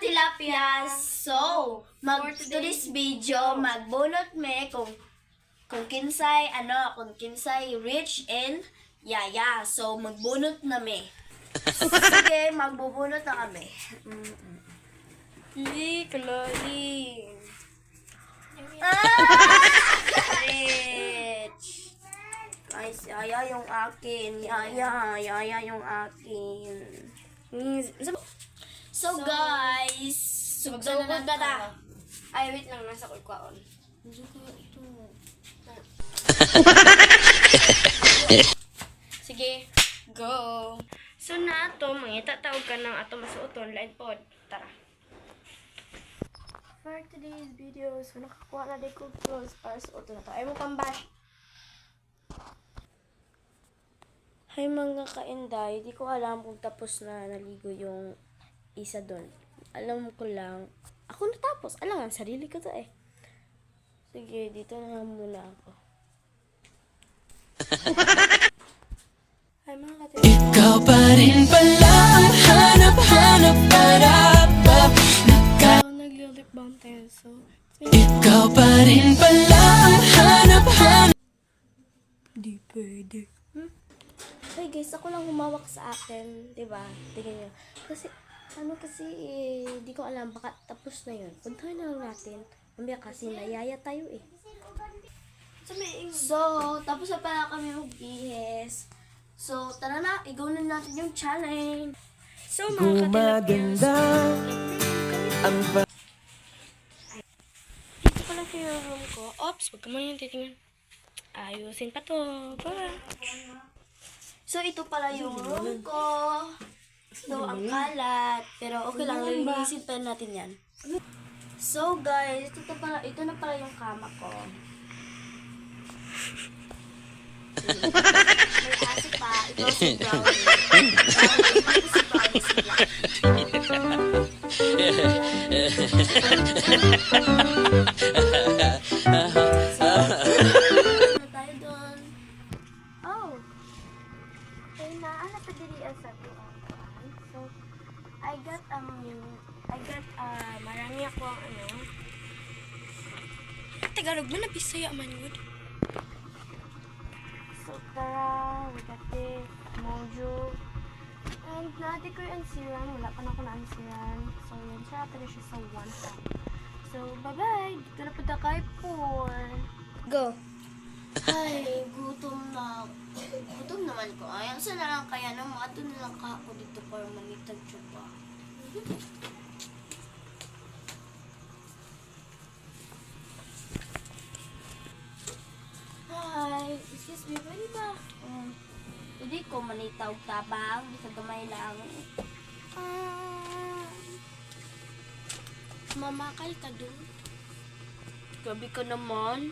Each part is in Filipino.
tilapia. So, today's video, magbunot me kung kinsay rich and yaya. So, magbunot na me. Sige, magbubunot na kami. Chloe. Rich. Ay, yaya yung akin. Yaya yung akin. So guys, sugod na ta. Ay, wait lang, nasa kulkwaon. Sige, go. So na ato, mangita tawag ka ng ato masuoton, lain pod. Tara. For today's video, so nakakuha na din ko clothes para suoton na to. Ay mo pambash. Hi mga kainday, di ko alam kung tapos na naligo yung isa doon. Alam ko lang, ako natapos. Alam nga, sarili ko to eh. Sige, dito na muna ako. Hi mga kainday. Ikaw pa rin pala ang hanap-hanap para Nagli-lip balm tayo, so... Ikaw pa rin pala ang hanap-hanap. Di pwede. Hey guys, ako lang humawak sa akin, diba? Tingnan nyo. Kasi, di ko alam, baka tapos na yun. Puntahan na lang natin. Mamaya kasi nayaya tayo eh. So, tapos na pala kami magbihis. So, tara na, igaw na natin yung challenge. So, mga katilapyas, dito ko lang yung room ko. Oops, wag ka muna yung titingnan. Ayusin pa to. Bye! So, ito pala yung room ko. So, ang kalat. Pero okay lang, lilinisin pa natin yan. So, guys, ito na pala yung kama ko. May asik pa. Ito si Brownie. Ito si Brownie si Black. Ano tayo doon? Oh! Ay, naana pa diri sa tuwang. So, I got, marami ako ang Tagalog mo na Bisaya man yun. So, tara, we got this, mojo. And natin ko yung ansiran, wala pa na ako na ansiran. So, yun siya, pero siya sa 1 time. So, bye-bye! Dito na punta kay Por. Go! Ay, gutom na. Gutom naman ko. Ay, ang sana lang kaya na mga doon lang ka ako dito para manitag tsuba. Hi, excuse me, pwede ba? Pwede ko manitaw tabang, di sa gamay lang. Mamakal ka doon. Gabi ka naman.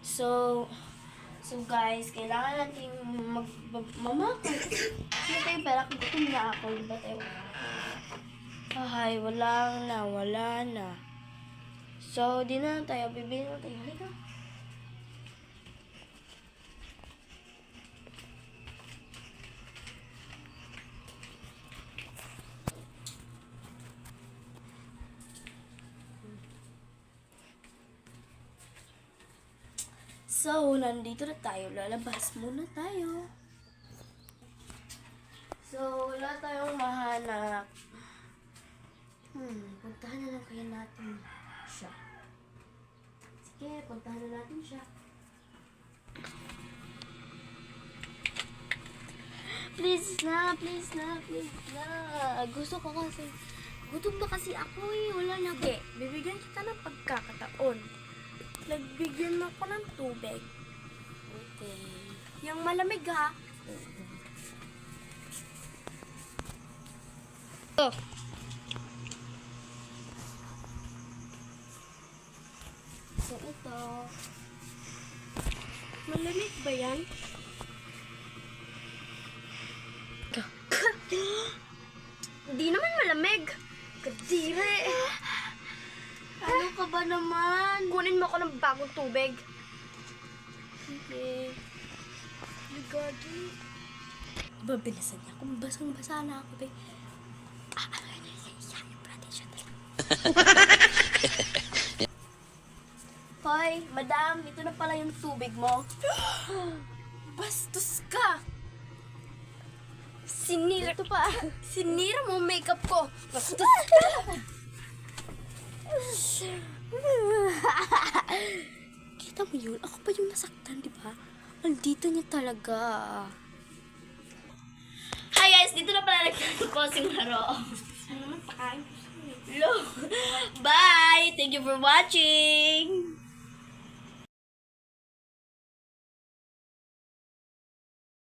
So guys, kailangan natin mamakal. Sige tayo, pero gutom na ako. Diba tayo? Ay, wala na. So, di na tayo. Bibili na tayo. Halika. So, nandito na tayo. Lalabas muna tayo. So, wala tayong mahanap. Puntahan na lang kaya natin siya. Sige, puntahan na natin siya. Please na. Gusto ko kasi. Gutom na kasi ako eh. Wala na. Okay, bibigyan kita ng pagkakataon. Nagbigyan mo ako ng tubig. Okay. Yung malamig ha. Oh. So, ito. Malamig ba yan? Hindi naman malamig. Kadiri. Ano ka ba naman? Kunin mo ako ng bagong tubig. Sige. Ligado. Babilisan niya. Kung basang-basa na ako, te. Hoy, madam, ito na pala yung tubig mo. Bastos ka! Sinira, Ito pa. sinira mo ang makeup ko. Bastos Kita mo yun? Ako pa yung nasaktan, di ba? Andito niya talaga. Hi guys, dito na pala nagkakosing laro. Hello. Bye! Thank you for watching!